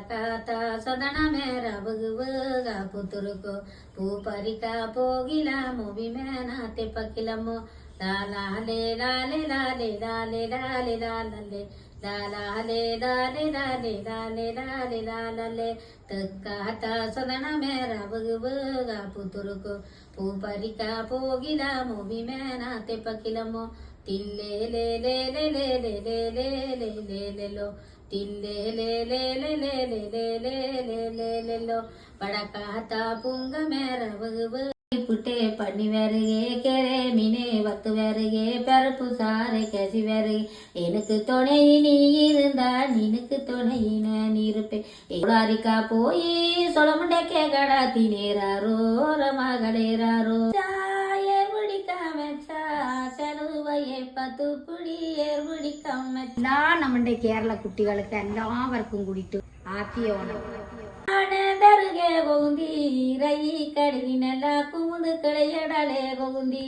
తాత సదన మేర బగువగా పుతురుకో పూ పరిక పోగిలము విమేన తెపకిలము లాలే లాలే లాలే లాలే లాలే లాలే లాలే లాలే లాలే లాలే లాలే లాలే తక్కాత సదన మేర బగువగా పుతురుకో పూ పరిక పోగిలము విమేన తెపకిలము తిల్లే లే లే లే లే లే లే లే లే లే లే లో తిల్లే లే లే లే లే లే లే లే లే లే లే లో పడకాత పుంగ మేర புட்டே பண்ணி வருகே கெரே மீனே வத்து வருகே பருப்பு சாரை கசி வருகே எனக்கு துணை நீ இருந்தா நினக்கு துணை நான் இருப்பேன் எவ்வளாரிக்கா போய் சொலமுண்டே கடா தினேராரோ ரமகளேராரோ ஏர் பிடிக்காம ചെലവയെ പത്തു പിടി ഏർ പിടിക്കാൻ എല്ലാ നമ്മുടെ കേരള കുട്ടികൾക്ക് എല്ലാവർക്കും കൂടിയിട്ട് ആദ്യോണം ദർഗേ പോകുന്തി റൈ കടകിനെല്ലാം കുമുത് കളയടലേ പോകുന്തി